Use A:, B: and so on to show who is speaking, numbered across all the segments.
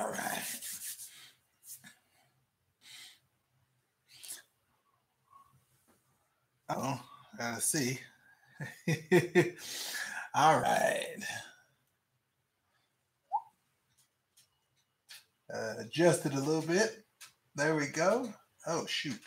A: All right. Oh, let's see. All right. Adjust it a little bit. There we go. Oh, shoot.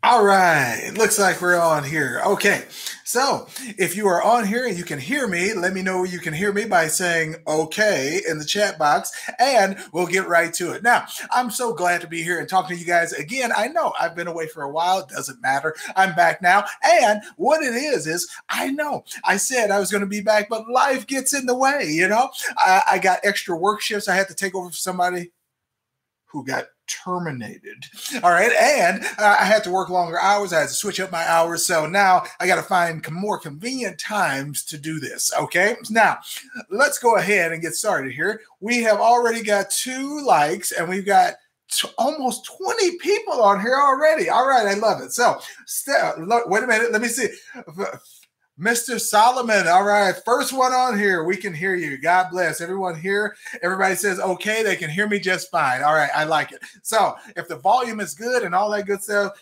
A: All right, looks like we're on here. Okay, so if you are on here and you can hear me, let me know you can hear me by saying okay in the chat box, and we'll get right to it. Now, I'm so glad to be here and talking to you guys again. I know I've been away for a while. It doesn't matter. I'm back now. And what it is I know I said I was going to be back, but life gets in the way, you know? I got extra work shifts I had to take over for somebody who got terminated. All right. And I had to work longer hours. I had to switch up my hours. So now I got to find more convenient times to do this. Okay. Now let's go ahead and get started here. We have already got 2 likes and we've got almost 20 people on here already. All right. I love it. So look, wait a minute. Let me see. Mr. Solomon, all right, first one on here. We can hear you. God bless everyone here. Everybody says, okay, they can hear me just fine. All right, I like it. So if the volume is good and all that good stuff,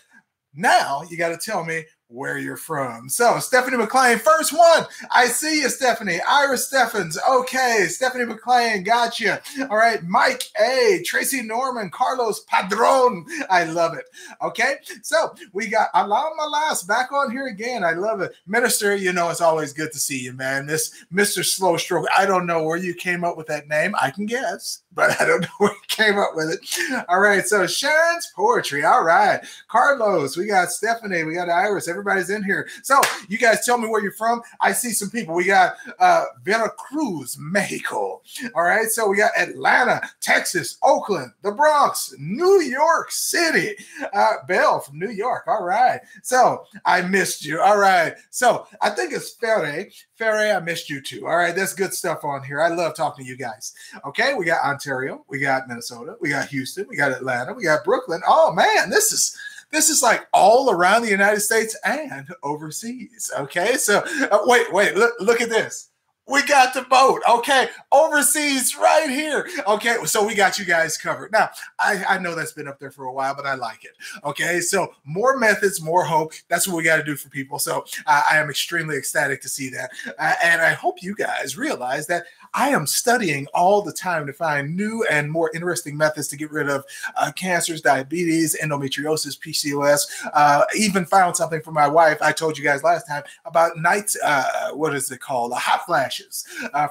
A: now you got to tell me where you're from. So Stephanie McLean, first one. I see you, Stephanie. Iris Steffens. Okay. Stephanie McLean. Gotcha. All right. Mike A. Tracy Norman. Carlos Padron. I love it. Okay. So we got Alam Malas back on here again. I love it. Minister, you know, it's always good to see you, man. This Mr. Slow Stroke. I don't know where you came up with that name. I can guess, but I don't know where you came up with it. All right. So Sharon's Poetry. All right. Carlos. We got Stephanie. We got Iris. Everybody's in here. So you guys tell me where you're from. I see some people. We got Veracruz, Mexico. All right. So we got Atlanta, Texas, Oakland, the Bronx, New York City. Belle from New York. All right. So I missed you. All right. So I think it's Ferre. Ferre, I missed you too. All right. That's good stuff on here. I love talking to you guys. Okay. We got Ontario. We got Minnesota. We got Houston. We got Atlanta. We got Brooklyn. Oh, man. This is like all around the United States and overseas. Okay, so wait, look at this. We got the boat. Okay, overseas right here. Okay, so we got you guys covered. Now, I know that's been up there for a while, but I like it. Okay, so more methods, more hope. That's what we got to do for people. So I am extremely ecstatic to see that. And I hope you guys realize that I am studying all the time to find new and more interesting methods to get rid of cancers, diabetes, endometriosis, PCOS. Even found something for my wife. I told you guys last time about nights, what is it called? A hot flash.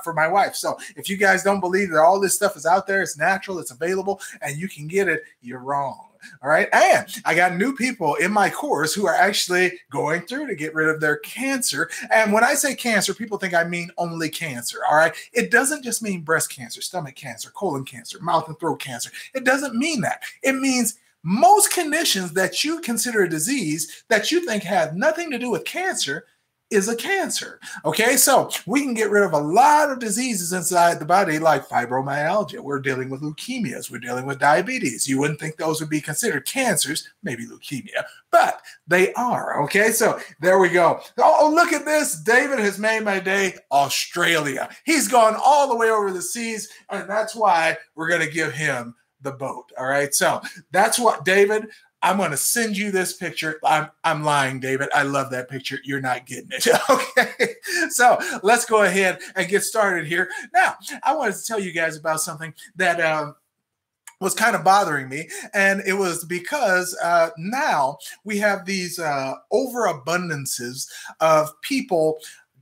A: For my wife. So if you guys don't believe that all this stuff is out there, it's natural, it's available, and you can get it, you're wrong. All right. And I got new people in my course who are actually going through to get rid of their cancer. And when I say cancer, people think I mean only cancer. All right. It doesn't just mean breast cancer, stomach cancer, colon cancer, mouth and throat cancer. It doesn't mean that. It means most conditions that you consider a disease that you think have nothing to do with cancer is a cancer. Okay, so we can get rid of a lot of diseases inside the body, like fibromyalgia. We're dealing with leukemias. We're dealing with diabetes. You wouldn't think those would be considered cancers, maybe leukemia, but they are. Okay, so there we go. Oh, look at this. David has made my day. Australia. He's gone all the way over the seas, and that's why we're going to give him the boat. All right, so that's what, David, I'm going to send you this picture. I'm lying, David. I love that picture. You're not getting it. Okay. So let's go ahead and get started here. Now, I wanted to tell you guys about something that was kind of bothering me. And it was because now we have these overabundances of people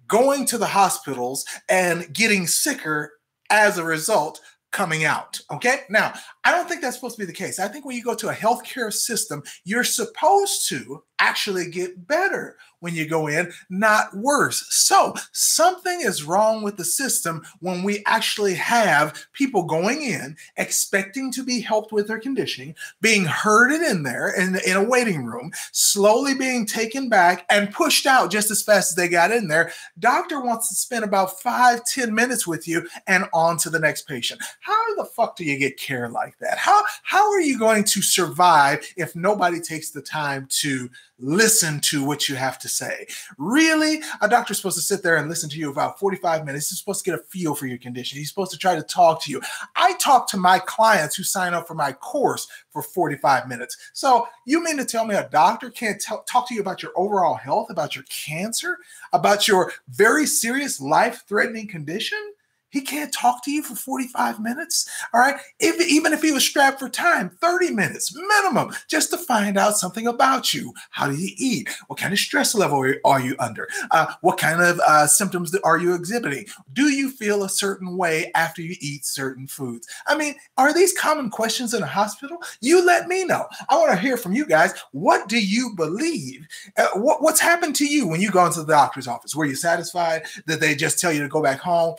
A: going to the hospitals and getting sicker as a result coming out. Okay. Now, I don't think that's supposed to be the case. I think when you go to a healthcare system, you're supposed to actually get better when you go in, not worse. So something is wrong with the system when we actually have people going in, expecting to be helped with their conditioning, being herded in there in a waiting room, slowly being taken back and pushed out just as fast as they got in there. Doctor wants to spend about 5-10 minutes with you and on to the next patient. How the fuck do you get care like that? How are you going to survive if nobody takes the time to listen to what you have to say? Really? A doctor's supposed to sit there and listen to you about 45 minutes. He's supposed to get a feel for your condition. He's supposed to try to talk to you. I talk to my clients who sign up for my course for 45 minutes. So you mean to tell me a doctor can't talk to you about your overall health, about your cancer, about your very serious life-threatening condition? He can't talk to you for 45 minutes, all right? Even if he was strapped for time, 30 minutes minimum, just to find out something about you. How do you eat? What kind of stress level are you under? What kind of symptoms are you exhibiting? Do you feel a certain way after you eat certain foods? I mean, are these common questions in a hospital? You let me know. I want to hear from you guys. What do you believe? What's happened to you when you go into the doctor's office? Were you satisfied that they just tell you to go back home?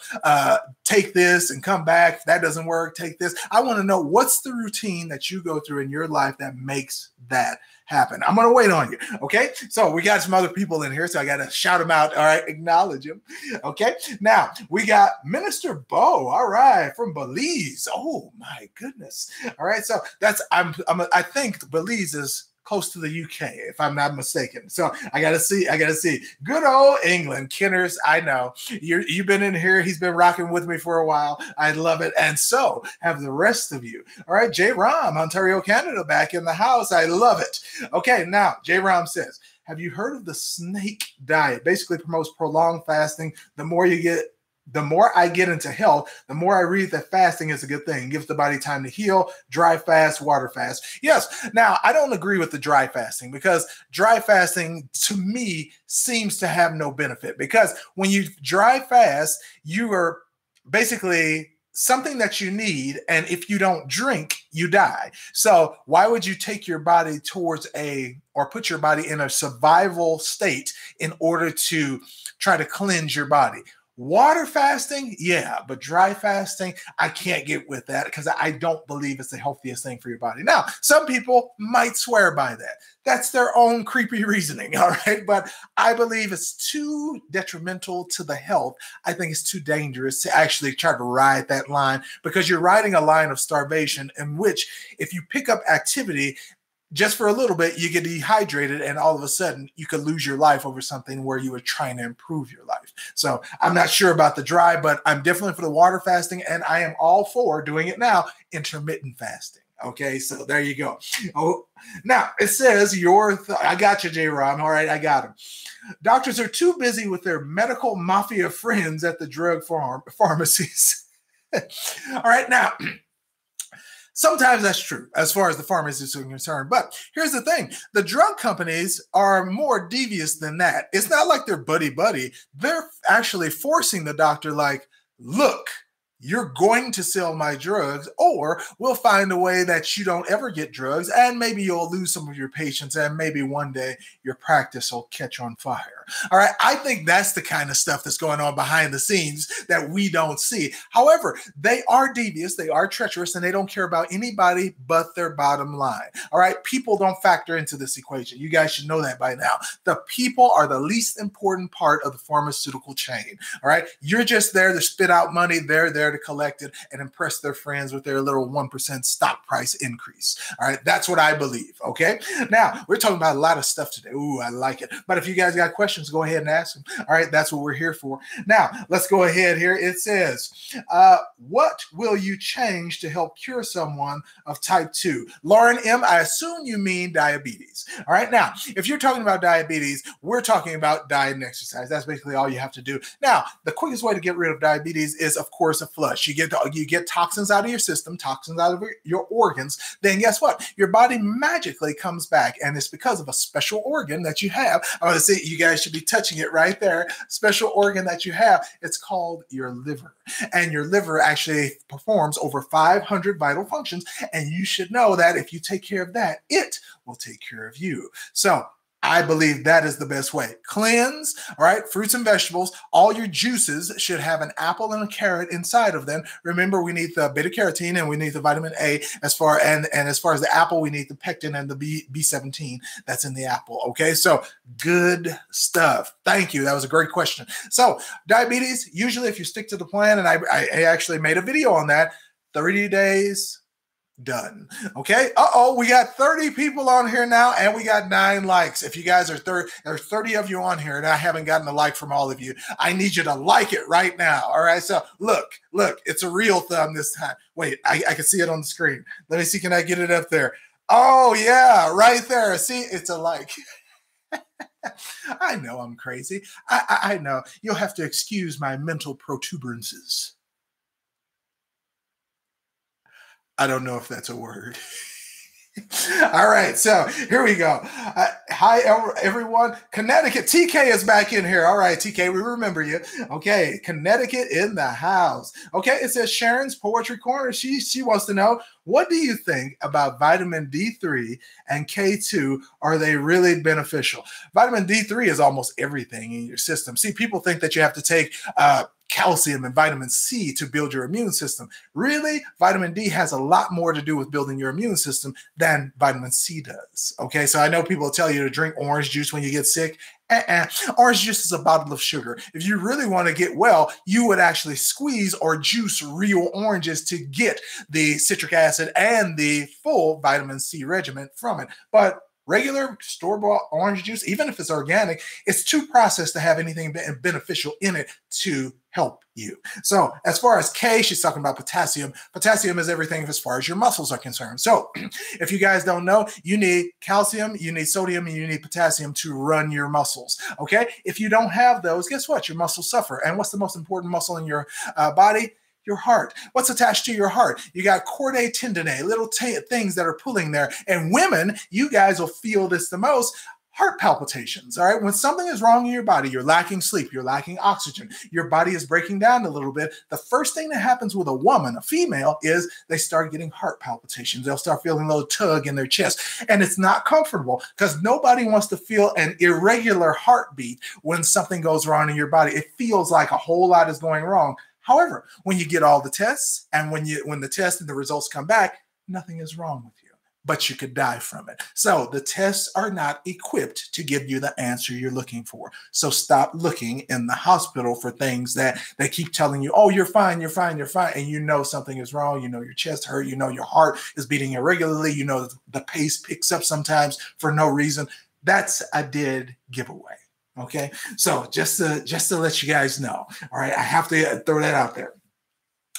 A: Take this and come back. If that doesn't work, take this. I want to know what's the routine that you go through in your life that makes that happen. I'm going to wait on you. Okay. So we got some other people in here, so I got to shout them out. All right. Acknowledge them. Okay. Now we got Minister Bo. All right. From Belize. Oh my goodness. All right. So I think Belize is close to the UK, if I'm not mistaken. So I gotta see. Good old England. Kinners, I know. You've been in here. He's been rocking with me for a while. I love it. And so have the rest of you. All right, J. Rom, Ontario, Canada, back in the house. I love it. Okay, now J. Rom says, have you heard of the snake diet? Basically promotes prolonged fasting. The more I get into health, the more I read that fasting is a good thing. It gives the body time to heal. Dry fast, water fast. Yes. Now, I don't agree with the dry fasting, because dry fasting to me seems to have no benefit, because when you dry fast, you are basically something that you need, and if you don't drink, you die. So why would you take your body towards or put your body in a survival state in order to try to cleanse your body? Water fasting, yeah, but dry fasting, I can't get with that, because I don't believe it's the healthiest thing for your body. Now, some people might swear by that. That's their own creepy reasoning, all right? But I believe it's too detrimental to the health. I think it's too dangerous to actually try to ride that line, because you're riding a line of starvation in which, if you pick up activity, just for a little bit, you get dehydrated, and all of a sudden you could lose your life over something where you were trying to improve your life. So I'm not sure about the dry, but I'm definitely for the water fasting, and I am all for doing it now, intermittent fasting. Okay, so there you go. Oh, now it says I got you, J. Ron. All right, I got him. Doctors are too busy with their medical mafia friends at the drug pharmacies. All right, now. Sometimes that's true as far as the pharmacists are concerned. But here's the thing. The drug companies are more devious than that. It's not like they're buddy-buddy. They're actually forcing the doctor, like, look, you're going to sell my drugs, or we'll find a way that you don't ever get drugs, and maybe you'll lose some of your patients, and maybe one day your practice will catch on fire. All right. I think that's the kind of stuff that's going on behind the scenes that we don't see. However, they are devious, they are treacherous, and they don't care about anybody but their bottom line. All right. People don't factor into this equation. You guys should know that by now. The people are the least important part of the pharmaceutical chain. All right. You're just there to spit out money. They're there to collect it and impress their friends with their little 1% stock price increase. All right. That's what I believe. Okay. Now, we're talking about a lot of stuff today. Ooh, I like it. But if you guys got questions, go ahead and ask them. All right, that's what we're here for. Now, let's go ahead here. It says, what will you change to help cure someone of type 2? Lauren M., I assume you mean diabetes. All right, now, if you're talking about diabetes, we're talking about diet and exercise. That's basically all you have to do. Now, the quickest way to get rid of diabetes is, of course, a flush. You get toxins out of your system, toxins out of your organs. Then guess what? Your body magically comes back, and it's because of a special organ that you have. I want to say you guys should be touching it right there. Special organ that you have. It's called your liver. And your liver actually performs over 500 vital functions. And you should know that if you take care of that, it will take care of you. So I believe that is the best way. Cleanse, all right, fruits and vegetables. All your juices should have an apple and a carrot inside of them. Remember, we need the beta carotene and we need the vitamin A. As far as the apple, we need the pectin and the B17 that's in the apple. Okay, so good stuff. Thank you. That was a great question. So diabetes, usually if you stick to the plan, and I actually made a video on that, 30 days, done. Okay. We got 30 people on here now, and we got 9 likes. If you guys are 30, there's 30 of you on here, and I haven't gotten a like from all of you. I need you to like it right now. All right. So look, it's a real thumb this time. Wait, I can see it on the screen. Let me see. Can I get it up there? Oh yeah, right there. See, it's a like. I know I'm crazy. I know. You'll have to excuse my mental protuberances. I don't know if that's a word. All right, so here we go. Hi, everyone. Connecticut. TK is back in here. All right, TK, we remember you. Okay, Connecticut in the house. Okay, it says Sharon's Poetry Corner. She wants to know, what do you think about vitamin D3 and K2? Are they really beneficial? Vitamin D3 is almost everything in your system. See, people think that you have to take calcium and vitamin C to build your immune system. Really, vitamin D has a lot more to do with building your immune system than vitamin C does. Okay, so I know people tell you to drink orange juice when you get sick. Orange juice is a bottle of sugar. If you really want to get well, you would actually squeeze or juice real oranges to get the citric acid and the full vitamin C regimen from it. But regular store-bought orange juice, even if it's organic, it's too processed to have anything beneficial in it to help you. So as far as K, she's talking about potassium. Potassium is everything as far as your muscles are concerned. So if you guys don't know, you need calcium, you need sodium, and you need potassium to run your muscles. Okay? If you don't have those, guess what? Your muscles suffer. And what's the most important muscle in your body? Your heart. What's attached to your heart? You got chordae tendineae, little things that are pulling there. And women, you guys will feel this the most. Heart palpitations, all right? When something is wrong in your body, you're lacking sleep, you're lacking oxygen, your body is breaking down a little bit, the first thing that happens with a woman, a female, is they start getting heart palpitations. They'll start feeling a little tug in their chest. And it's not comfortable because nobody wants to feel an irregular heartbeat when something goes wrong in your body. It feels like a whole lot is going wrong. However, when you get all the tests and when the test and the results come back, nothing is wrong with you, but you could die from it. So the tests are not equipped to give you the answer you're looking for. So stop looking in the hospital for things that they keep telling you, oh, you're fine, you're fine, you're fine. And you know something is wrong. You know your chest hurt. You know your heart is beating irregularly. You know the pace picks up sometimes for no reason. That's a dead giveaway. Okay, so just to let you guys know, all right, I have to throw that out there.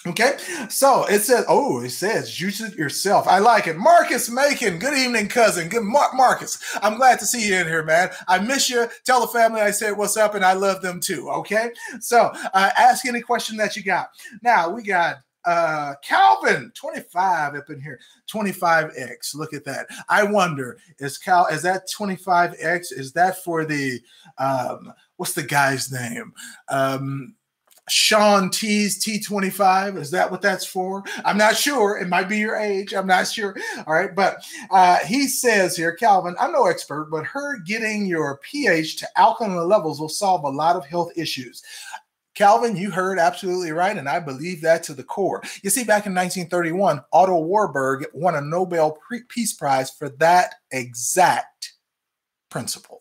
A: Okay, so it says juice it yourself. I like it. Marcus Macon, good evening, cousin. Good Marcus. I'm glad to see you in here, man. I miss you. Tell the family I said what's up, and I love them too. Okay, so ask any question that you got. Now we got Calvin 25 up in here. 25x. Look at that. I wonder, is that 25x? Is that for the what's the guy's name? Sean T's T25. Is that what that's for? I'm not sure. It might be your age. I'm not sure. All right. But he says here, Calvin, I'm no expert, but her getting your pH to alkaline levels will solve a lot of health issues. Calvin, you heard absolutely right, and I believe that to the core. You see, back in 1931, Otto Warburg won a Nobel Peace Prize for that exact principle.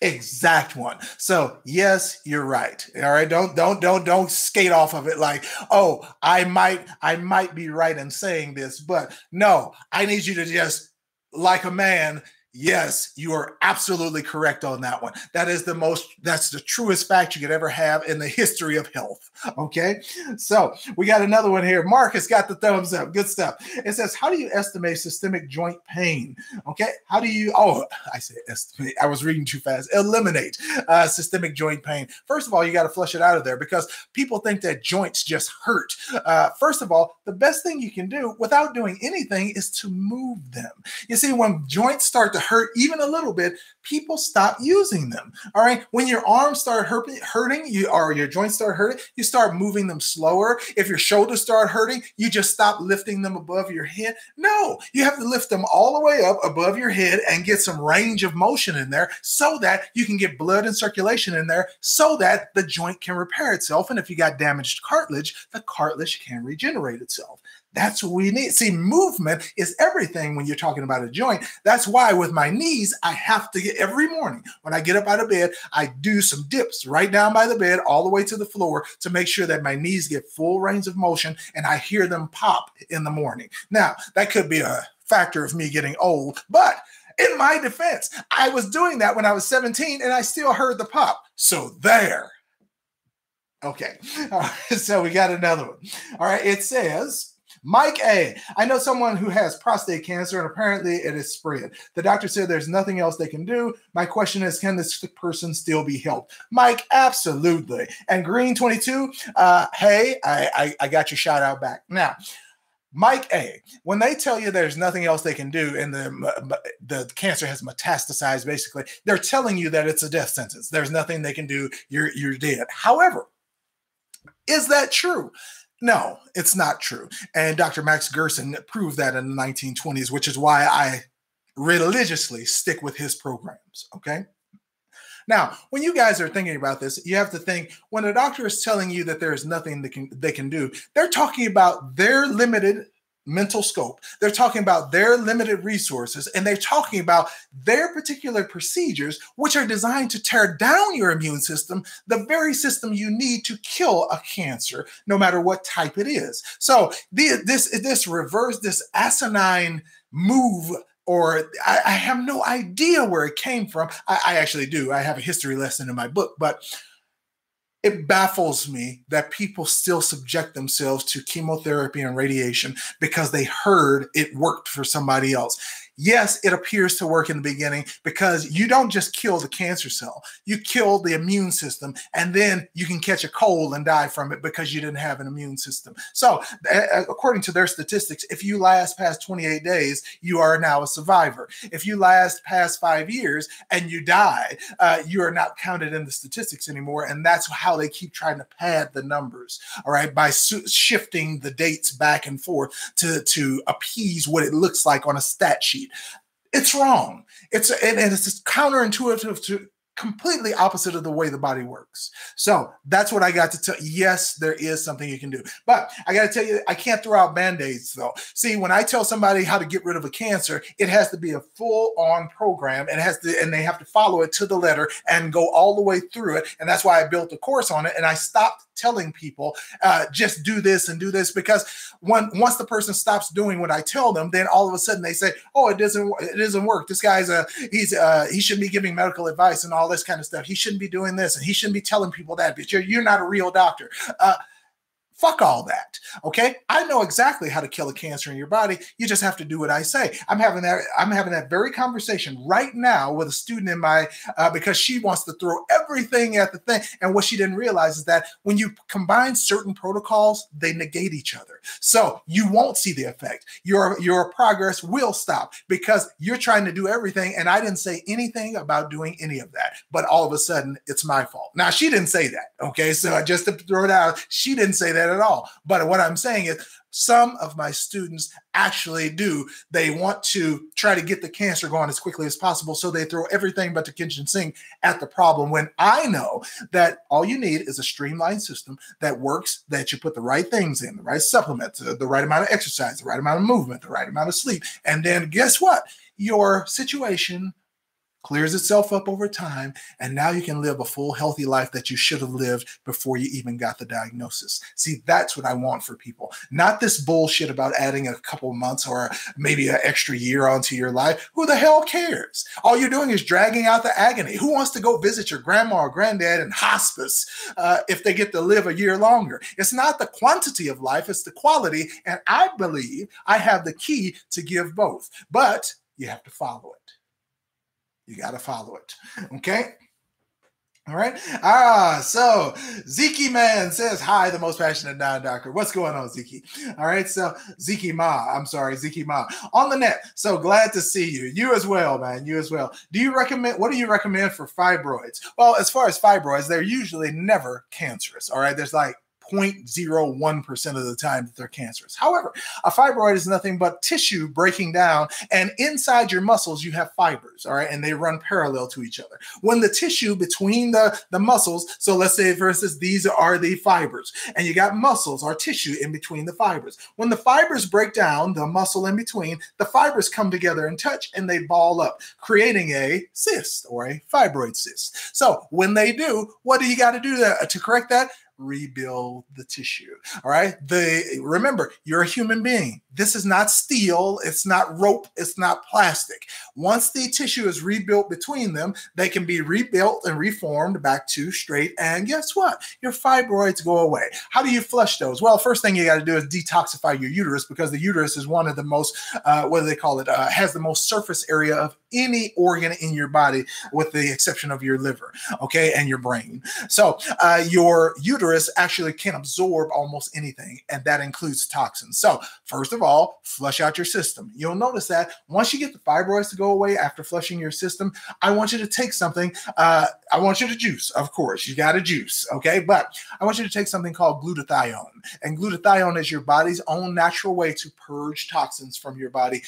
A: Exact one. So yes, you're right. All right. Don't skate off of it like, oh, I might be right in saying this, but no, I need you to just, like a man, yes, you are absolutely correct on that one. That's the truest fact you could ever have in the history of health. Okay. So we got another one here. Marcus got the thumbs up. Good stuff. It says, how do you estimate systemic joint pain? Okay. How do you, I said estimate. I was reading too fast. Eliminate systemic joint pain. First of all, you got to flush it out of there because people think that joints just hurt. First of all, the best thing you can do without doing anything is to move them. You see, when joints start to hurt even a little bit, people stop using them. All right. When your arms start hurting, or your joints start hurting, you start moving them slower. If your shoulders start hurting, you just stop lifting them above your head. No, you have to lift them all the way up above your head and get some range of motion in there so that you can get blood and circulation in there so that the joint can repair itself. And if you got damaged cartilage, the cartilage can regenerate itself. That's what we need. See, movement is everything when you're talking about a joint. That's why with with my knees, I have to get every morning when I get up out of bed, I do some dips right down by the bed all the way to the floor to make sure that my knees get full range of motion and I hear them pop in the morning. Now, that could be a factor of me getting old, but in my defense, I was doing that when I was 17 and I still heard the pop. So there. Okay. All right. So we got another one. All right. It says, Mike A. I know someone who has prostate cancer and apparently it is spread. The doctor said there's nothing else they can do. My question is, can this person still be helped? Mike, absolutely. And Green 22, hey, I got your shout out back. Now, Mike A., when they tell you there's nothing else they can do and the cancer has metastasized, basically, they're telling you that it's a death sentence. There's nothing they can do. You're dead. However, is that true? No, it's not true. And Dr. Max Gerson proved that in the 1920s, which is why I religiously stick with his programs, okay? Now, when you guys are thinking about this, you have to think when a doctor is telling you that there is nothing they can do, they're talking about their limited mental scope. They're talking about their limited resources, and they're talking about their particular procedures, which are designed to tear down your immune system, the very system you need to kill a cancer, no matter what type it is. So this reverse, this asinine move, or I have no idea where it came from. I actually do. I have a history lesson in my book, but it baffles me that people still subject themselves to chemotherapy and radiation because they heard it worked for somebody else. Yes, it appears to work in the beginning because you don't just kill the cancer cell, you kill the immune system, and then you can catch a cold and die from it because you didn't have an immune system. So according to their statistics, if you last past 28 days, you are now a survivor. If you last past 5 years and you die, you are not counted in the statistics anymore. And that's how they keep trying to pad the numbers, all right, by shifting the dates back and forth to appease what it looks like on a stat sheet. It's wrong. It's counterintuitive to completely opposite of the way the body works. So that's what I got to tell you. Yes, there is something you can do. But I got to tell you, I can't throw out Band-Aids though. See, when I tell somebody how to get rid of a cancer, it has to be a full-on program. And they have to follow it to the letter and go all the way through it. And that's why I built a course on it. And I stopped telling people, just do this and do this, because once the person stops doing what I tell them, then all of a sudden they say, oh, it doesn't work. This guy's he shouldn't be giving medical advice and all this kind of stuff. He shouldn't be doing this and he shouldn't be telling people that, but you're not a real doctor. Fuck all that. Okay. I know exactly how to kill a cancer in your body. You just have to do what I say. I'm having that very conversation right now with a student in my, because she wants to throw everything at the thing. And what she didn't realize is that when you combine certain protocols, they negate each other. So you won't see the effect. Your progress will stop because you're trying to do everything. And I didn't say anything about doing any of that, but all of a sudden it's my fault. Now she didn't say that. Okay. So just to throw it out, she didn't say that at all. But what I'm saying is some of my students actually do. They want to try to get the cancer gone as quickly as possible. So they throw everything but the kitchen sink at the problem, when I know that all you need is a streamlined system that works, that you put the right things in, the right supplements, the right amount of exercise, the right amount of movement, the right amount of sleep. And then guess what? Your situation clears itself up over time, and now you can live a full, healthy life that you should have lived before you even got the diagnosis. See, that's what I want for people. Not this bullshit about adding a couple months or maybe an extra year onto your life. Who the hell cares? All you're doing is dragging out the agony. Who wants to go visit your grandma or granddad in hospice if they get to live a year longer? It's not the quantity of life, it's the quality. And I believe I have the key to give both, but you have to follow it. You got to follow it. Okay. All right. So Ziki Man says, hi, the most passionate non-doctor. What's going on, Ziki? All right. So Ziki Ma on the net. So glad to see you. You as well, man. You as well. What do you recommend for fibroids? Well, as far as fibroids, they're usually never cancerous. All right. There's like 0.01% of the time that they're cancerous. However, a fibroid is nothing but tissue breaking down, and inside your muscles you have fibers, all right, and they run parallel to each other. When the tissue between the muscles, so let's say for instance these are the fibers, and you got muscles or tissue in between the fibers. When the fibers break down, the muscle in between, the fibers come together and touch and they ball up, creating a cyst or a fibroid cyst. So when they do, what do you got to do to correct that? Rebuild the tissue. All right. Remember, you're a human being. This is not steel. It's not rope. It's not plastic. Once the tissue is rebuilt between them, they can be rebuilt and reformed back to straight. And guess what? Your fibroids go away. How do you flush those? Well, first thing you got to do is detoxify your uterus, because the uterus is one of the most, what do they call it? Has the most surface area of any organ in your body, with the exception of your liver, okay, and your brain. So your uterus actually can absorb almost anything, and that includes toxins. So first of all, flush out your system. You'll notice that once you get the fibroids to go away after flushing your system, I want you to take something. I want you to juice, of course. You got to juice, okay? But I want you to take something called glutathione. And glutathione is your body's own natural way to purge toxins from your body.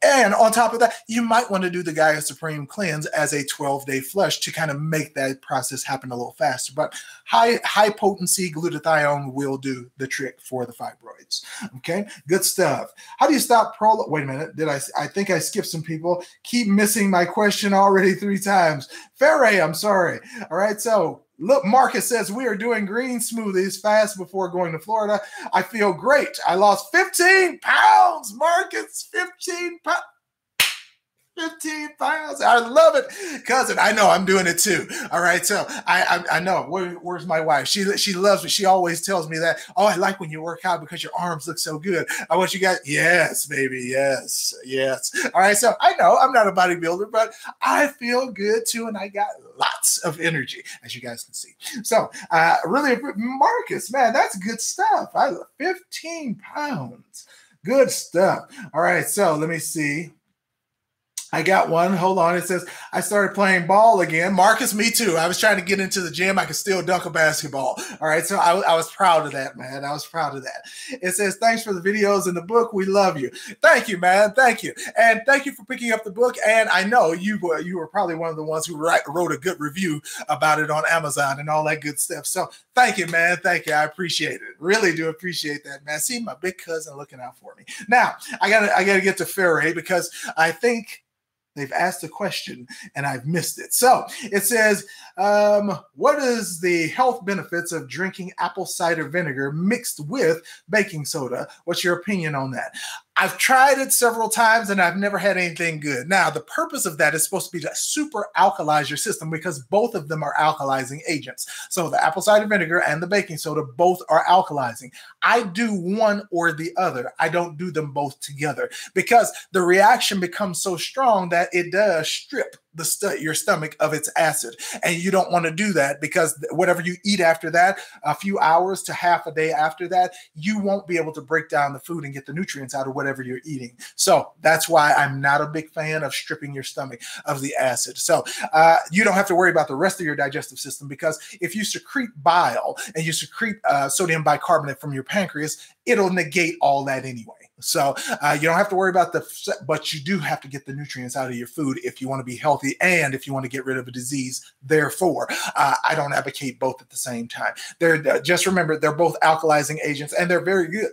A: And on top of that, you might want to do the Gaia Supreme Cleanse as a 12-day flush to kind of make that process happen a little faster. But high potency glutathione will do the trick for the fibroids. Okay, good stuff. How do you stop Wait a minute. I think I skipped some people. Keep missing my question already 3 times. Ferre, I'm sorry. All right, so look, Marcus says, we are doing green smoothies fast before going to Florida. I feel great. I lost 15 pounds, Marcus, 15 pounds. 15 pounds. I love it, cousin. I know I'm doing it too. All right. So I know. Where's my wife? She loves me. She always tells me that. Oh, I like when you work out because your arms look so good. I want you guys. Yes, baby. Yes. Yes. All right. So I know I'm not a bodybuilder, but I feel good too. And I got lots of energy, as you guys can see. So really, Marcus, man, that's good stuff. 15 pounds. Good stuff. All right. So let me see. I got one. Hold on. It says, I started playing ball again. Marcus, me too. I was trying to get into the gym. I could still dunk a basketball. All right. So I was proud of that, man. I was proud of that. It says, thanks for the videos and the book. We love you. Thank you, man. Thank you. And thank you for picking up the book. And I know you were probably one of the ones who wrote a good review about it on Amazon and all that good stuff. So thank you, man. Thank you. I appreciate it. Really do appreciate that, man. See my big cousin looking out for me. Now, I gotta get to Ferre, because I think they've asked a question and I've missed it. So it says, what is the health benefits of drinking apple cider vinegar mixed with baking soda? What's your opinion on that? I've tried it several times and I've never had anything good. Now, the purpose of that is supposed to be to super alkalize your system, because both of them are alkalizing agents. So the apple cider vinegar and the baking soda both are alkalizing. I do one or the other. I don't do them both together, because the reaction becomes so strong that it does strip your stomach of its acid. And you don't want to do that, because whatever you eat after that, a few hours to half a day after that, you won't be able to break down the food and get the nutrients out of whatever you're eating. So that's why I'm not a big fan of stripping your stomach of the acid. So you don't have to worry about the rest of your digestive system, because if you secrete bile and you secrete sodium bicarbonate from your pancreas, it'll negate all that anyway. So you don't have to worry about but you do have to get the nutrients out of your food if you want to be healthy and if you want to get rid of a disease. Therefore, I don't advocate both at the same time. Just remember, they're both alkalizing agents and they're very good.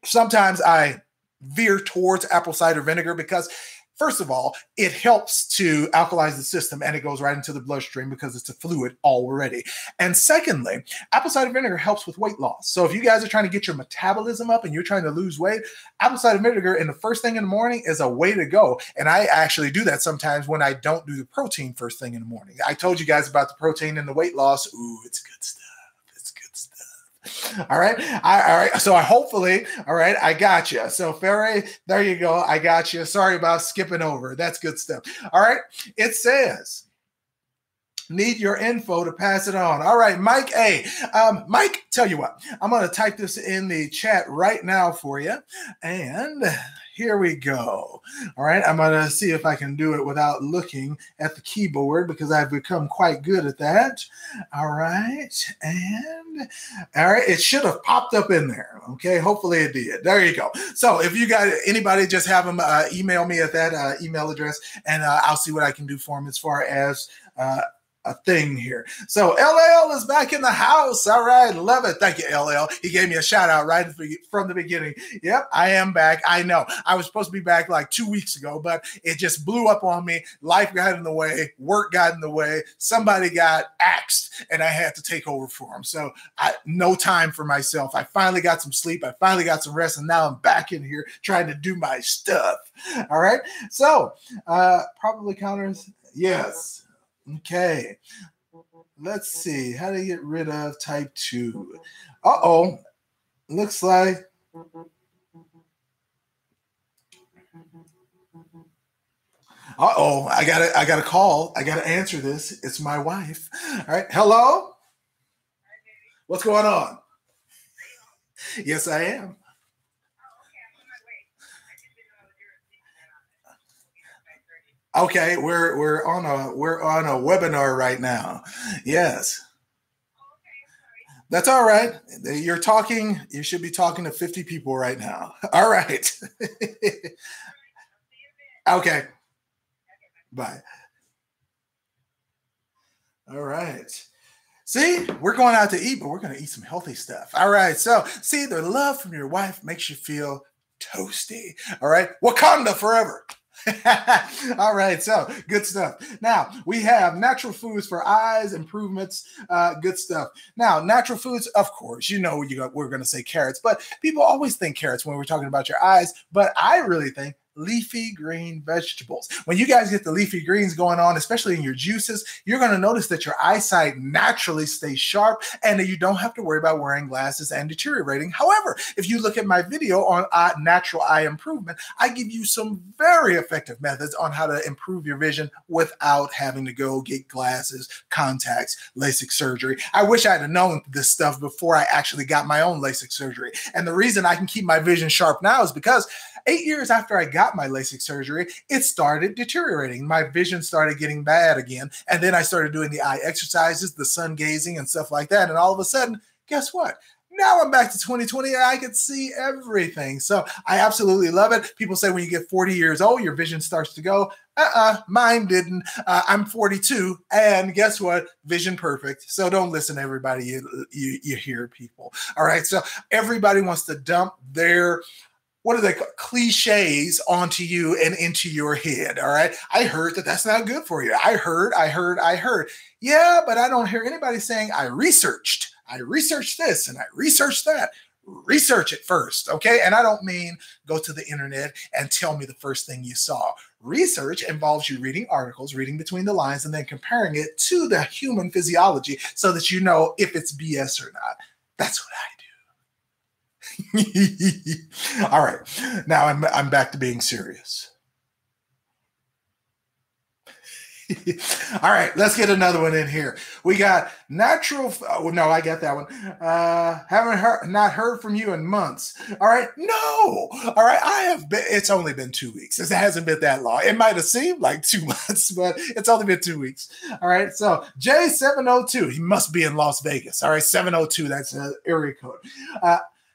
A: Sometimes I veer towards apple cider vinegar because, first of all, it helps to alkalize the system and it goes right into the bloodstream because it's a fluid already. And secondly, apple cider vinegar helps with weight loss. So if you guys are trying to get your metabolism up and you're trying to lose weight, apple cider vinegar in the first thing in the morning is a way to go. And I actually do that sometimes when I don't do the protein first thing in the morning. I told you guys about the protein and the weight loss. Ooh, it's good stuff. All right. All right. So hopefully, all right, I got you. So Ferre, there you go. I got you. Sorry about skipping over. That's good stuff. All right. It says, Need your info to pass it on. All right, Mike A. Mike, tell you what, I'm going to type this in the chat right now for you. And here we go. All right, I'm going to see if I can do it without looking at the keyboard because I've become quite good at that. All right, and all right, it should have popped up in there. Okay, hopefully it did. There you go. So if you got anybody, just have them email me at that email address, and I'll see what I can do for them as far as a thing here. So LL is back in the house. All right. Love it. Thank you, LL. He gave me a shout out right from the beginning. Yep, I am back. I know. I was supposed to be back like 2 weeks ago, but it just blew up on me. Life got in the way. Work got in the way. Somebody got axed and I had to take over for him. So no time for myself. I finally got some sleep. I finally got some rest. And now I'm back in here trying to do my stuff. All right. So probably counters. Yes. Okay, let's see. How to get rid of type 2? Uh-oh. Looks like... Uh-oh. I got a call. I got to answer this. It's my wife. All right. Hello? What's going on? Yes, I am. Okay, we're on a webinar right now. Yes. That's all right. You're talking, you should be talking to 50 people right now. All right. Okay. Bye. All right. See, we're going out to eat, but we're going to eat some healthy stuff. All right. So, see, the love from your wife makes you feel toasty. All right. Wakanda forever. All right, so good stuff. Now we have natural foods for eyes improvements. Good stuff. Now, natural foods, of course, we're going to say carrots, but people always think carrots when we're talking about your eyes. But I really think leafy green vegetables. When you guys get the leafy greens going on, especially in your juices, you're going to notice that your eyesight naturally stays sharp and that you don't have to worry about wearing glasses and deteriorating. However, if you look at my video on natural eye improvement, I give you some very effective methods on how to improve your vision without having to go get glasses, contacts, LASIK surgery. I wish I had known this stuff before I actually got my own LASIK surgery. And the reason I can keep my vision sharp now is because 8 years after I got my LASIK surgery, it started deteriorating. My vision started getting bad again. And then I started doing the eye exercises, the sun gazing and stuff like that. And all of a sudden, guess what? Now I'm back to 2020 and I can see everything. So I absolutely love it. People say when you get 40 years old, your vision starts to go. Mine didn't. I'm 42 and guess what? Vision perfect. So don't listen to everybody you hear, people. All right. So everybody wants to dump their what are they called? Cliches onto you and into your head. All right. I heard that that's not good for you. I heard. Yeah, but I don't hear anybody saying I researched this and I researched that. Research it first. Okay. And I don't mean go to the internet and tell me the first thing you saw. Research involves you reading articles, reading between the lines, and then comparing it to the human physiology so that you know if it's BS or not. That's what I do. All right. Now I'm back to being serious. All right, let's get another one in here. We got natural. Oh, no, I got that one. Not heard from you in months. All right, no. All right, I have been. It's only been 2 weeks. It hasn't been that long. It might have seemed like 2 months, but it's only been 2 weeks. All right, so J702. He must be in Las Vegas. All right, 702. That's an area code.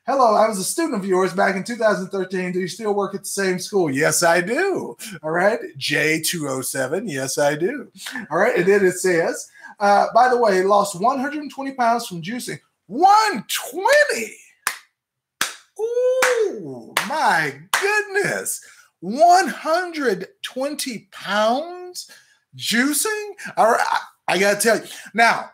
A: Hello, I was a student of yours back in 2013. Do you still work at the same school? Yes, I do. All right. J207. Yes, I do. All right. And then it says, by the way, lost 120 pounds from juicing. 120. Ooh, my goodness. 120 pounds juicing? All right. I got to tell you. Now,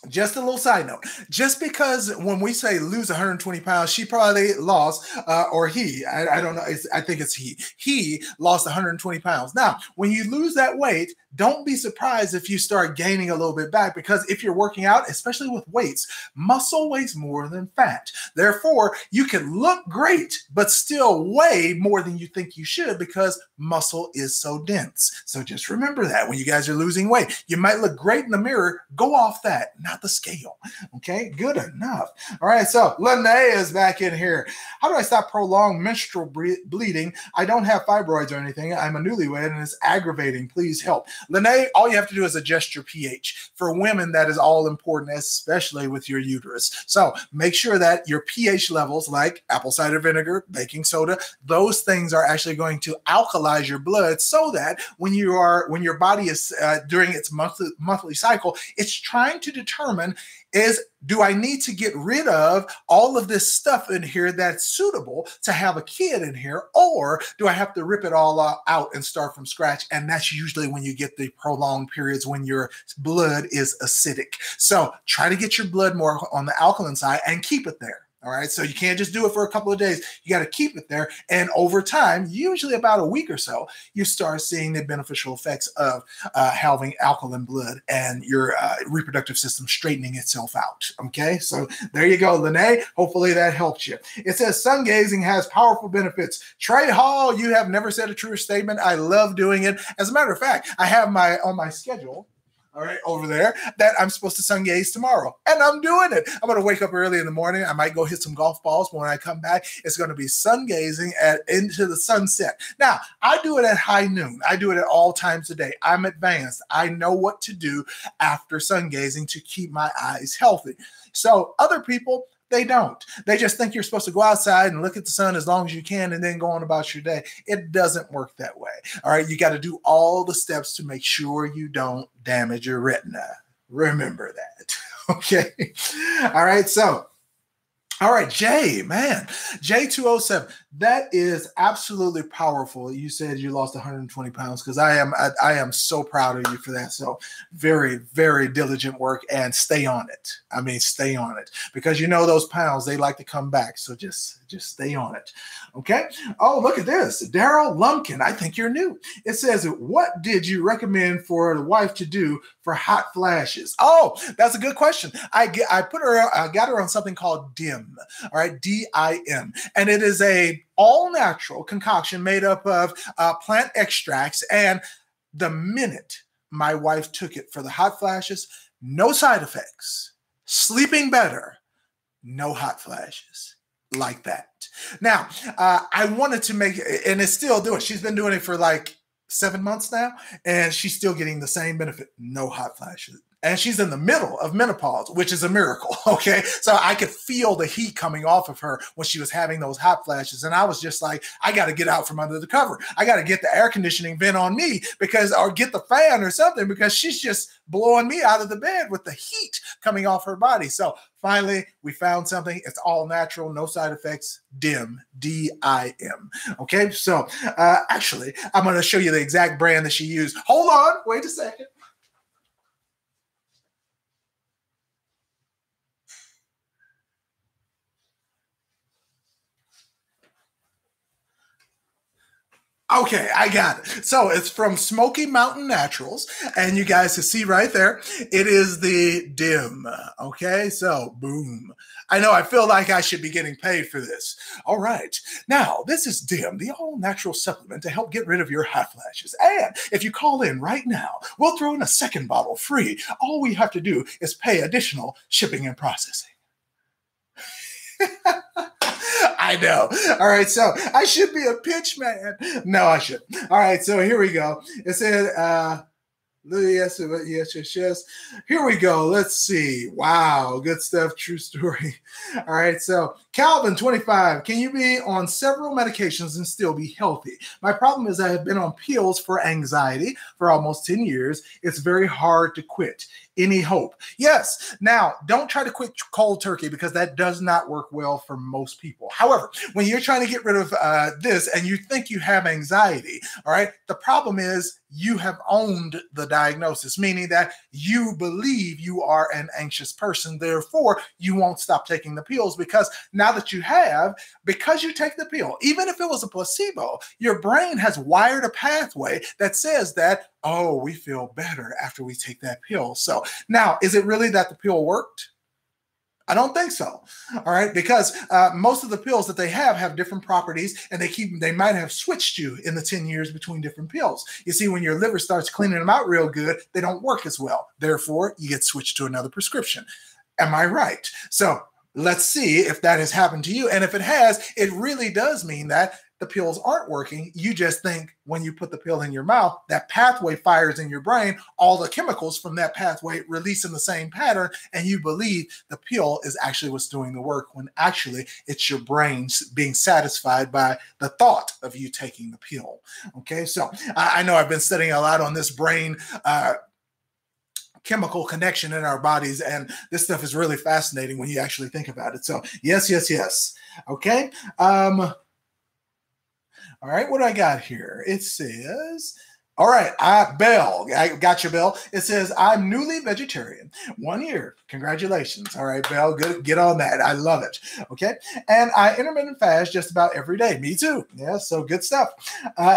A: just a little side note, just because when we say lose 120 pounds, she probably lost, or he, I don't know, I think it's he lost 120 pounds. Now, when you lose that weight, don't be surprised if you start gaining a little bit back, because if you're working out, especially with weights, muscle weighs more than fat. Therefore, you can look great, but still weigh more than you think you should because muscle is so dense. So just remember that when you guys are losing weight. You might look great in the mirror. Go off that, not the scale. Okay, good enough. All right, so Lene is back in here. How do I stop prolonged menstrual bleeding? I don't have fibroids or anything. I'm a newlywed and it's aggravating. Please help. Lene, all you have to do is adjust your pH. For women, that is all important, especially with your uterus. So make sure that your pH levels, like apple cider vinegar, baking soda, those things are actually going to alkalize your blood, so that when your body is during its monthly cycle, it's trying to determine, do I need to get rid of all of this stuff in here that's suitable to have a kid in here, or do I have to rip it all out and start from scratch? And that's usually when you get the prolonged periods when your blood is acidic. So try to get your blood more on the alkaline side and keep it there. All right, so you can't just do it for a couple of days. You got to keep it there. And over time, usually about a week or so, you start seeing the beneficial effects of having alkaline blood and your reproductive system straightening itself out. Okay, so there you go, Lene. Hopefully that helps you. It says sun gazing has powerful benefits. Trey Hall, you have never said a truer statement. I love doing it. As a matter of fact, I have on my schedule, all right, over there, that I'm supposed to sun gaze tomorrow. And I'm doing it. I'm going to wake up early in the morning. I might go hit some golf balls. But when I come back, it's going to be sun gazing into the sunset. Now, I do it at high noon. I do it at all times of day. I'm advanced. I know what to do after sun gazing to keep my eyes healthy. So other people, they don't. They just think you're supposed to go outside and look at the sun as long as you can and then go on about your day. It doesn't work that way. All right. You got to do all the steps to make sure you don't damage your retina. Remember that. Okay. All right. So, all right, Jay, man, J207, that is absolutely powerful. You said you lost 120 pounds, because I am so proud of you for that. So very, very diligent work, and stay on it. I mean, stay on it, because you know those pounds, they like to come back. So just stay on it. Okay. Oh, look at this. Daryl Lumpkin. I think you're new. It says, what did you recommend for the wife to do for hot flashes? Oh, that's a good question. I got her on something called DIM. All right. DIM. And it is a all natural concoction made up of plant extracts. And the minute my wife took it for the hot flashes, no side effects, sleeping better, no hot flashes. Like that. Now, I wanted to make it, and it's still doing. She's been doing it for like 7 months now, and she's still getting the same benefit. No hot flashes. And she's in the middle of menopause, which is a miracle. Okay. So I could feel the heat coming off of her when she was having those hot flashes. And I was just like, I got to get out from under the cover. I got to get the air conditioning vent on me, or get the fan or something, because she's just blowing me out of the bed with the heat coming off her body. So finally, we found something. It's all natural, no side effects. DIM, D-I-M. Okay. So actually, I'm going to show you the exact brand that she used. Hold on. Wait a second. Okay, I got it. So it's from Smoky Mountain Naturals, and you guys can see right there, it is the DIM. Okay, so boom. I know, I feel like I should be getting paid for this. All right, now this is DIM, the all-natural supplement to help get rid of your hot flashes. And if you call in right now, we'll throw in a second bottle free. All we have to do is pay additional shipping and processing. I know. All right, so I should be a pitch man. No, I shouldn't. All right, so here we go. It said, yes. Here we go. Let's see. Wow, good stuff. True story. All right, so Calvin, 25. Can you be on several medications and still be healthy? My problem is I have been on pills for anxiety for almost 10 years. It's very hard to quit. Any hope? Yes. Now, don't try to quit cold turkey, because that does not work well for most people. However, when you're trying to get rid of this and you think you have anxiety, all right, the problem is you have owned the diagnosis, meaning that you believe you are an anxious person. Therefore, you won't stop taking the pills, because now now that you have, because you take the pill, even if it was a placebo, your brain has wired a pathway that says that, oh, we feel better after we take that pill. So now, is it really that the pill worked? I don't think so. All right, because most of the pills that they have different properties, and they might have switched you in the 10 years between different pills. You see, when your liver starts cleaning them out real good, they don't work as well. Therefore, you get switched to another prescription. Am I right? So let's see if that has happened to you. And if it has, it really does mean that the pills aren't working. You just think when you put the pill in your mouth, that pathway fires in your brain, all the chemicals from that pathway release in the same pattern, and you believe the pill is actually what's doing the work, when actually it's your brain being satisfied by the thought of you taking the pill. Okay, so I know I've been studying a lot on this brain chemical connection in our bodies, and this stuff is really fascinating when you actually think about it. So yes, yes, yes. Okay. All right, what do I got here? It says, all right, Belle, I got you, Belle. It says, I'm newly vegetarian. 1 year. Congratulations. All right, Belle, good. Get on that. I love it. Okay. And I intermittent fast just about every day. Me too. Yeah, so good stuff.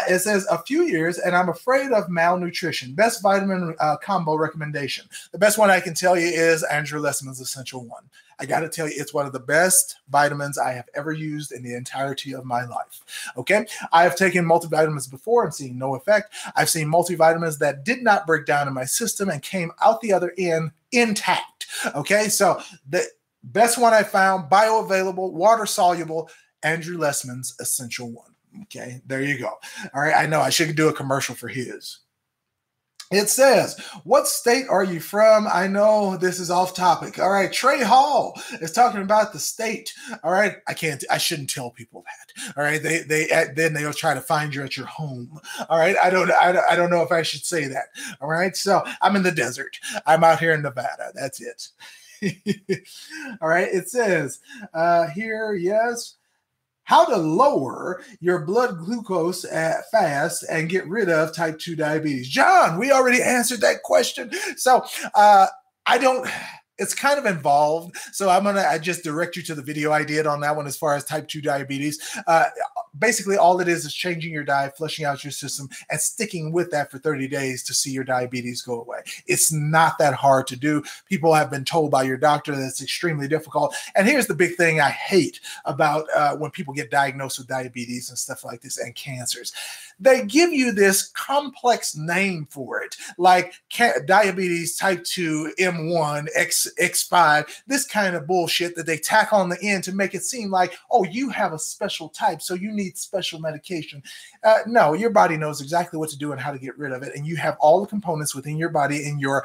A: It says a few years, and I'm afraid of malnutrition. Best vitamin combo recommendation. The best one I can tell you is Andrew Lessman's Essential One. I got to tell you, it's one of the best vitamins I have ever used in the entirety of my life. Okay. I have taken multivitamins before and seen no effect. I've seen multivitamins that did not break down in my system and came out the other end intact. Okay. So the best one I found, bioavailable, water soluble, Andrew Lessman's Essential One. Okay. There you go. All right. I know I should do a commercial for his. It says, what state are you from? I know this is off topic. All right. Trey Hall is talking about the state. All right. I shouldn't tell people that. All right. Then they'll try to find you at your home. All right. I don't know if I should say that. All right. So I'm in the desert. I'm out here in Nevada. That's it. All right. It says here, yes. How to lower your blood glucose at fast and get rid of type 2 diabetes. John, we already answered that question. So it's kind of involved. So I just direct you to the video I did on that one as far as type 2 diabetes. Basically, all it is changing your diet, flushing out your system, and sticking with that for 30 days to see your diabetes go away. It's not that hard to do. People have been told by your doctor that it's extremely difficult. And here's the big thing I hate about when people get diagnosed with diabetes and stuff like this and cancers. They give you this complex name for it, like diabetes type 2, M1, X5, this kind of bullshit that they tack on the end to make it seem like, oh, you have a special type, so you need special medication. No, your body knows exactly what to do and how to get rid of it. And you have all the components within your body in your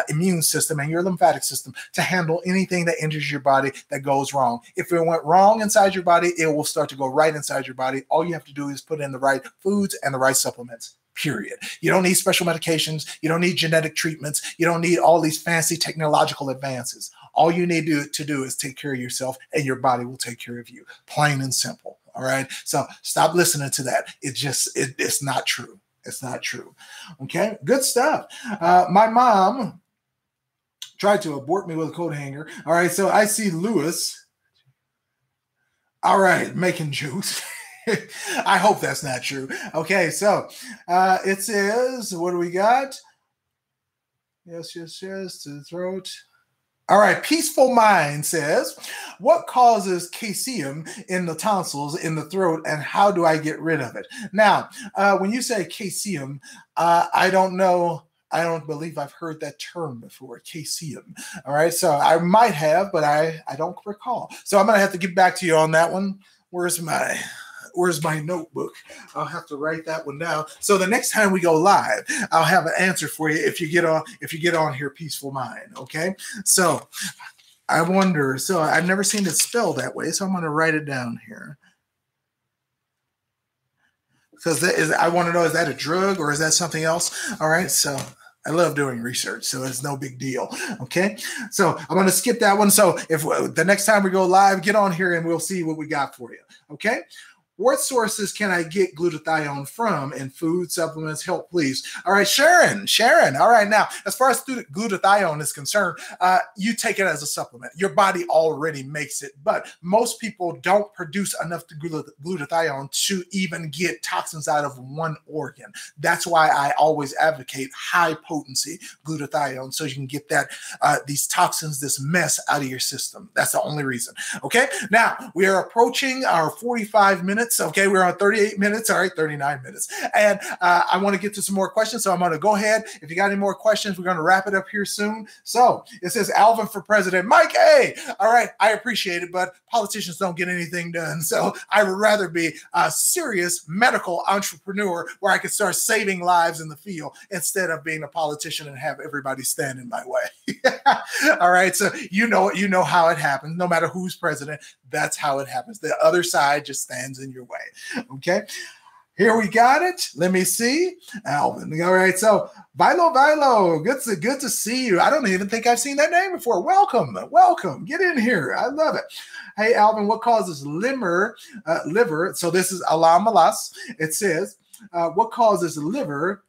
A: immune system and your lymphatic system to handle anything that enters your body that goes wrong. If it went wrong inside your body, it will start to go right inside your body. All you have to do is put in the right foods and the right supplements, period. You don't need special medications. You don't need genetic treatments. You don't need all these fancy technological advances. All you need to do is take care of yourself, and your body will take care of you. Plain and simple. All right. So stop listening to that. It's not true. It's not true. Okay. Good stuff. My mom tried to abort me with a coat hanger. All right. So I see Lewis. All right. Making jokes. I hope that's not true. Okay, so it says, what do we got? Yes, to the throat. All right, Peaceful Mind says, what causes caesium in the tonsils, in the throat, and how do I get rid of it? Now, when you say caesium, I don't know. I don't believe I've heard that term before, caesium. All right, so I might have, but I don't recall. So I'm going to have to get back to you on that one. Where's my notebook? I'll have to write that one down. So the next time we go live, I'll have an answer for you if you get on here, Peaceful Mind. Okay. So I wonder, so I've never seen it spelled that way. So I'm going to write it down here. Because I want to know, is that a drug or is that something else? All right. So I love doing research, so it's no big deal. Okay. So I'm going to skip that one. So if the next time we go live, get on here and we'll see what we got for you. Okay. What sources can I get glutathione from in food, supplements? Help, please. All right, Sharon. All right, now, as far as glutathione is concerned, you take it as a supplement. Your body already makes it, but most people don't produce enough glutathione to even get toxins out of one organ. That's why I always advocate high potency glutathione, so you can get that these toxins, this mess out of your system. That's the only reason. Okay, now we are approaching our 45 minutes. Okay, we're on 38 minutes. All right, 39 minutes. And I want to get to some more questions. So I'm going to go ahead. If you got any more questions, we're going to wrap it up here soon. So it says Alvin for president. Mike A. All right, I appreciate it, but politicians don't get anything done. So I would rather be a serious medical entrepreneur where I could start saving lives in the field instead of being a politician and have everybody stand in my way. All right, so you know how it happens. No matter who's president, that's how it happens. The other side just stands in your way. Okay. Here we got it. Let me see. Alvin. All right. So Vilo, good to see you. I don't even think I've seen that name before. Welcome. Get in here. I love it. Hey, Alvin, what causes liver? So this is Alam Malas. It says, what causes liver?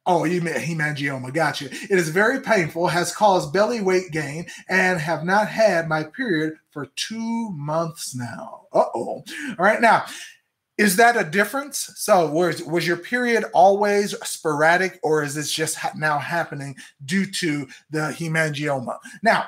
A: Oh, you mean hemangioma. Gotcha. It is very painful, has caused belly weight gain, and have not had my period for 2 months now. Uh-oh. All right. Now, is that a difference? So was your period always sporadic, or is this just now happening due to the hemangioma? Now,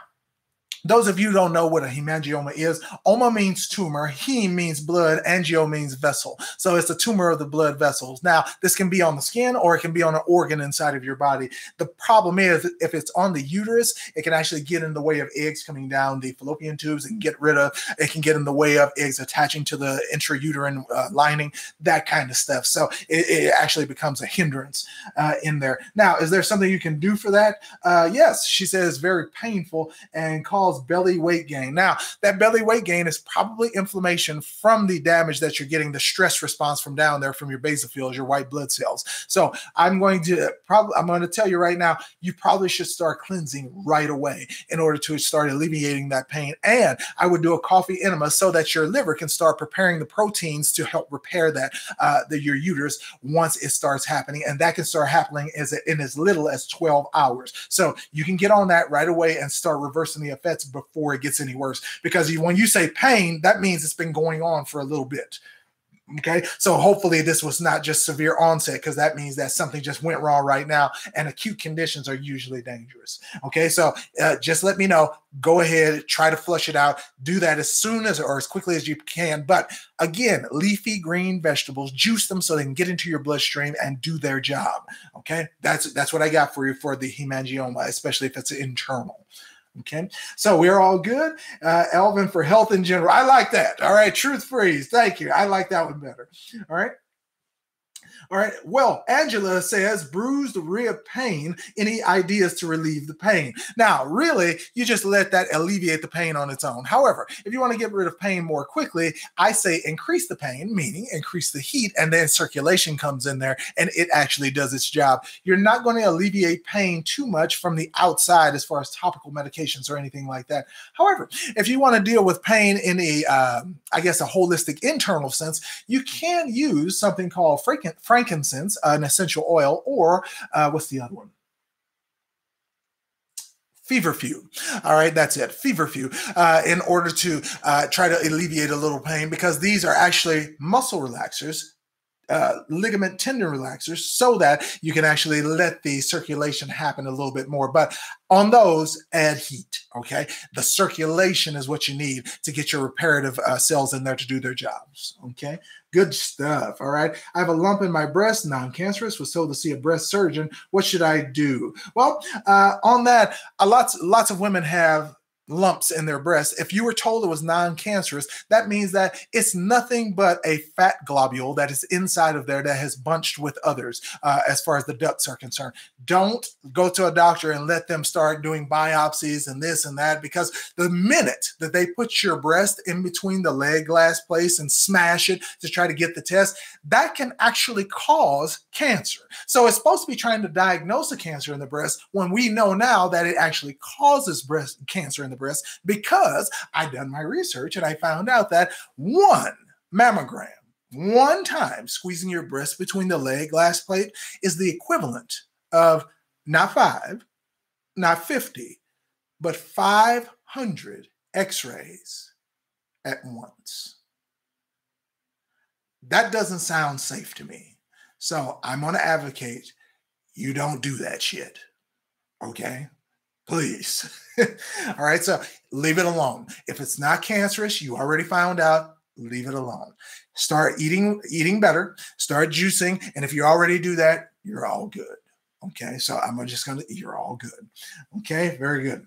A: those of you who don't know what a hemangioma is, oma means tumor, heme means blood, angio means vessel. So it's a tumor of the blood vessels. Now, this can be on the skin or it can be on an organ inside of your body. The problem is if it's on the uterus, it can actually get in the way of eggs coming down the fallopian tubes and it can get in the way of eggs attaching to the intrauterine lining, that kind of stuff. So it actually becomes a hindrance in there. Now, is there something you can do for that? Yes, she says it's very painful and causes belly weight gain. Now, that belly weight gain is probably inflammation from the damage that you're getting, the stress response from down there from your basophils, your white blood cells. So I'm going to tell you right now, you probably should start cleansing right away in order to start alleviating that pain. And I would do a coffee enema so that your liver can start preparing the proteins to help repair that your uterus once it starts happening. And that can start happening in as little as 12 hours. So you can get on that right away and start reversing the effects before it gets any worse. Because when you say pain, that means it's been going on for a little bit. Okay, so hopefully this was not just severe onset, because that means that something just went wrong right now, and acute conditions are usually dangerous. Okay, so just let me know. Go ahead, try to flush it out. Do that as soon as or as quickly as you can. But again, leafy green vegetables, juice them so they can get into your bloodstream and do their job. Okay, that's what I got for you for the hemangioma, especially if it's internal. Okay, so we're all good. Alvin for health in general. I like that. All right, truth freeze. Thank you. I like that one better. All right. All right. Well, Angela says, bruised rib pain. Any ideas to relieve the pain? Now, really, you just let that alleviate the pain on its own. However, if you want to get rid of pain more quickly, I say increase the pain, meaning increase the heat, and then circulation comes in there and it actually does its job. You're not going to alleviate pain too much from the outside as far as topical medications or anything like that. However, if you want to deal with pain in a holistic internal sense, you can use something called frankincense, an essential oil, or what's the other one? Feverfew. All right, that's it. Feverfew, in order to try to alleviate a little pain, because these are actually muscle relaxers, ligament tendon relaxers, so that you can actually let the circulation happen a little bit more. But on those, add heat, okay? The circulation is what you need to get your reparative cells in there to do their jobs, okay? Good stuff, all right? I have a lump in my breast, non-cancerous, was told to see a breast surgeon. What should I do? Well, on that, lots of women have lumps in their breasts. If you were told it was non-cancerous, that means that it's nothing but a fat globule that is inside of there that has bunched with others as far as the ducts are concerned. Don't go to a doctor and let them start doing biopsies and this and that, because the minute that they put your breast in between the leg glass place and smash it to try to get the test, that can actually cause cancer. So it's supposed to be trying to diagnose a cancer in the breast when we know now that it actually causes breast cancer in the breast, because I done my research and I found out that 1 mammogram, one time squeezing your breast between the leg glass plate is the equivalent of not 5, not 50, but 500 x-rays at once. That doesn't sound safe to me. So I'm going to advocate you don't do that shit. Okay? Please. All right. So leave it alone. If it's not cancerous, you already found out, leave it alone. Start eating better, start juicing. And if you already do that, you're all good. Okay. So I'm just going to, you're all good. Okay. Very good.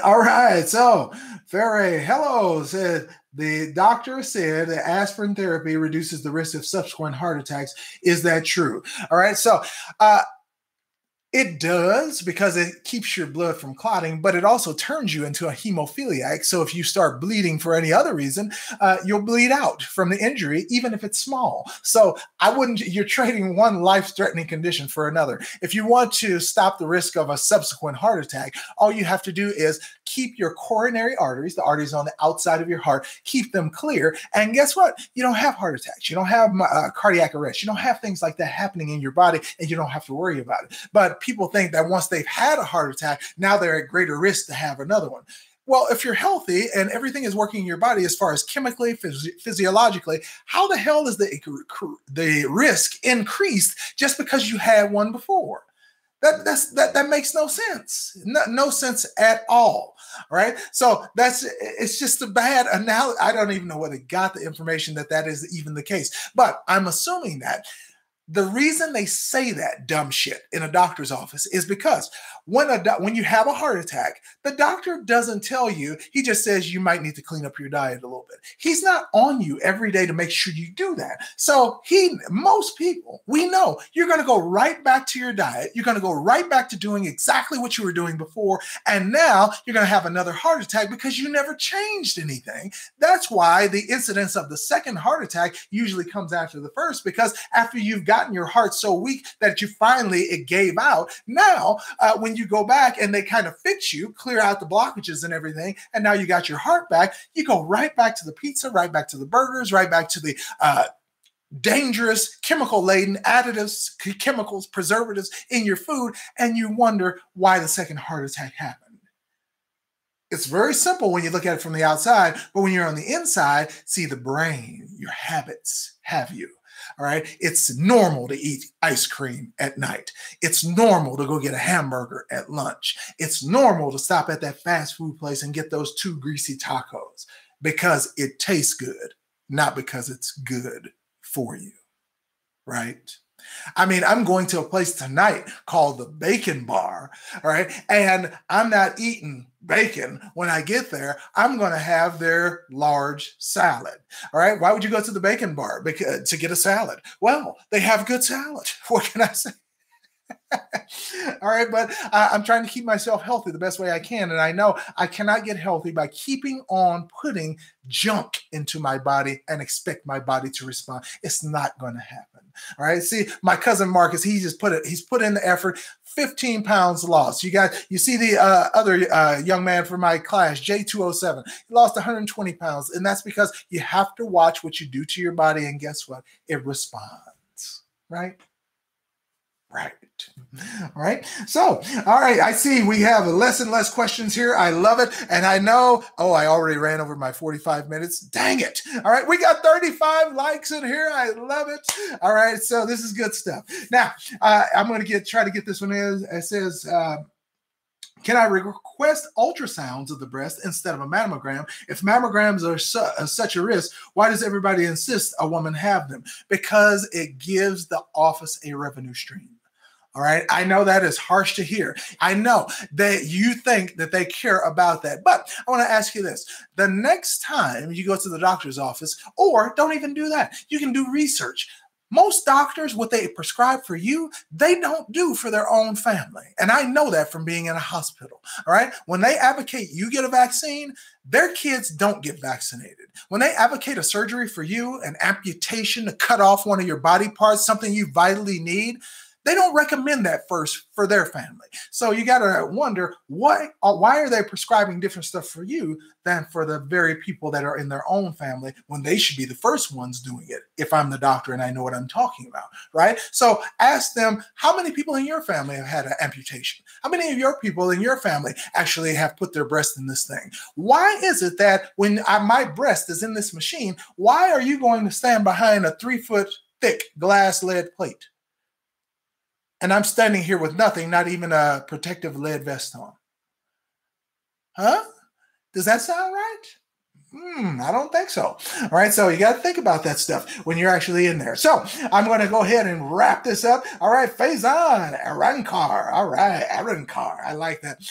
A: All right. So Ferre, hello, said the doctor said that aspirin therapy reduces the risk of subsequent heart attacks. Is that true? All right. So, it does, because it keeps your blood from clotting, but it also turns you into a hemophiliac. So if you start bleeding for any other reason, you'll bleed out from the injury, even if it's small. So you're trading one life-threatening condition for another. If you want to stop the risk of a subsequent heart attack, all you have to do is keep your coronary arteries, the arteries on the outside of your heart, keep them clear. And guess what? You don't have heart attacks. You don't have cardiac arrest. You don't have things like that happening in your body, and you don't have to worry about it. But people think that once they've had a heart attack, now they're at greater risk to have another one. Well, if you're healthy and everything is working in your body as far as chemically, physiologically, how the hell is the risk increased just because you had one before? That makes no sense. No sense at all. Right? So it's just a bad analogy. I don't even know where they got the information that is even the case. But I'm assuming that the reason they say that dumb shit in a doctor's office is because when you have a heart attack, the doctor doesn't tell you. He just says you might need to clean up your diet a little bit. He's not on you every day to make sure you do that. So most people, we know you're going to go right back to your diet. You're going to go right back to doing exactly what you were doing before. And now you're going to have another heart attack because you never changed anything. That's why the incidence of the second heart attack usually comes after the first, because after you've gotten your heart so weak that it gave out. Now, when you go back and they kind of fix you, clear out the blockages and everything, and now you got your heart back, you go right back to the pizza, right back to the burgers, right back to the dangerous chemical-laden additives, chemicals, preservatives in your food, and you wonder why the second heart attack happened. It's very simple when you look at it from the outside, but when you're on the inside, see, the brain, your habits have you. All right. It's normal to eat ice cream at night. It's normal to go get a hamburger at lunch. It's normal to stop at that fast food place and get those 2 greasy tacos because it tastes good, not because it's good for you. Right? I mean, I'm going to a place tonight called the Bacon Bar, all right? And I'm not eating bacon. When I get there, I'm going to have their large salad, all right? Why would you go to the Bacon Bar? To get a salad? Well, they have good salad. What can I say? All right, but I'm trying to keep myself healthy the best way I can. And I know I cannot get healthy by keeping on putting junk into my body and expect my body to respond. It's not going to happen. All right. See, my cousin Marcus, he's put in the effort, 15 pounds lost. You see the other young man from my class, J207, he lost 120 pounds. And that's because you have to watch what you do to your body. And guess what? It responds. Right? Right. All right. So, all right. I see we have less and less questions here. I love it. And I know, I already ran over my 45 minutes. Dang it. All right. We got 35 likes in here. I love it. All right. So this is good stuff. Now, I'm going to try to get this one in. It says, can I request ultrasounds of the breast instead of a mammogram? If mammograms are such a risk, why does everybody insist a woman have them? Because it gives the office a revenue stream. All right. I know that is harsh to hear. I know that you think that they care about that. But I want to ask you this. The next time you go to the doctor's office, or don't even do that, you can do research. Most doctors, what they prescribe for you, they don't do for their own family. And I know that from being in a hospital. All right. When they advocate you get a vaccine, their kids don't get vaccinated. When they advocate a surgery for you, an amputation to cut off one of your body parts, something you vitally need, They don't recommend that first for their family. So you got to wonder why are they prescribing different stuff for you than for the very people that are in their own family when they should be the first ones doing it, if I'm the doctor and I know what I'm talking about, right? So ask them, how many people in your family have had an amputation? How many of your people in your family actually have put their breast in this thing? Why is it that when my breast is in this machine, why are you going to stand behind a 3-foot thick glass lead plate? And I'm standing here with nothing, not even a protective lead vest on. Huh? Does that sound right? I don't think so. All right, so you got to think about that stuff when you're actually in there. So I'm going to go ahead and wrap this up. All right, Faison, Arankar. All right, Arankar. I like that.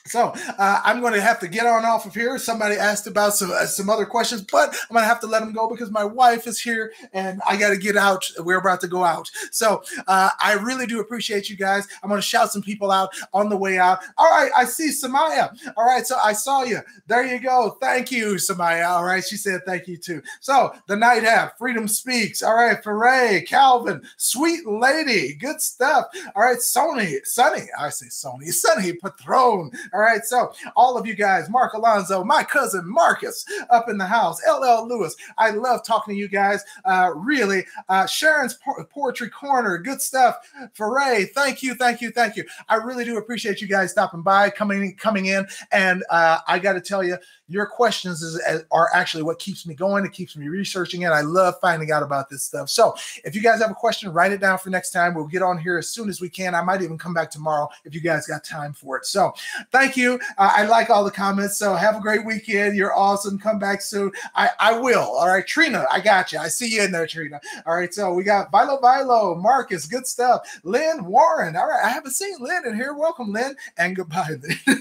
A: So I'm going to have to get on off of here. Somebody asked about some other questions, but I'm going to have to let them go because my wife is here and I got to get out. We're about to go out. So I really do appreciate you guys. I'm going to shout some people out on the way out. All right, I see Samaya. All right, so I saw you. There you go. Thank you, Samaya. All right, she said thank you too. So the Night App, Freedom Speaks. All right, Foray, Calvin, Sweet Lady, good stuff. All right, Sonny, Sonny Patron. All right, so all of you guys, Mark Alonzo, my cousin Marcus up in the house, LL Lewis, I love talking to you guys, really. Sharon's Poetry Corner, good stuff. Foray, thank you. I really do appreciate you guys stopping by, coming in, and I got to tell you, your questions are actually what keeps me going. It keeps me researching it. I love finding out about this stuff. So if you guys have a question, write it down for next time. We'll get on here as soon as we can. I might even come back tomorrow if you guys got time for it. So thank you. I like all the comments. So have a great weekend. You're awesome. Come back soon. I will. All right, Trina, I got you. I see you in there, Trina. All right, so we got Vilo, Marcus, good stuff. Lynn, Warren. All right, I haven't seen Lynn in here. Welcome, Lynn, and goodbye, Lynn,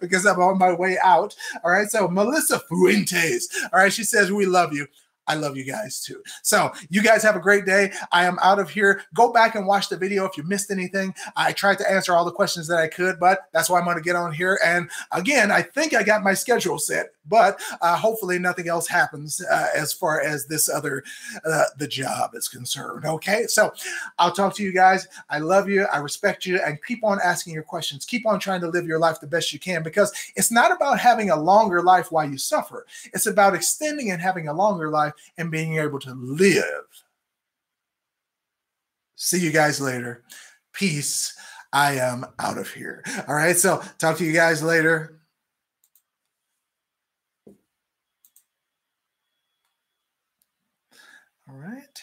A: because I'm on my way out. All right, so Melissa Fuentes. All right, she says, we love you. I love you guys too. So you guys have a great day. I am out of here. Go back and watch the video if you missed anything. I tried to answer all the questions that I could, but that's why I'm going to get on here. And again, I think I got my schedule set, but hopefully nothing else happens as far as this other, the job is concerned. Okay, so I'll talk to you guys. I love you. I respect you, and keep on asking your questions. Keep on trying to live your life the best you can, because it's not about having a longer life while you suffer. It's about extending and having a longer life and being able to live. See you guys later. Peace. I am out of here. All right, so talk to you guys later. All right.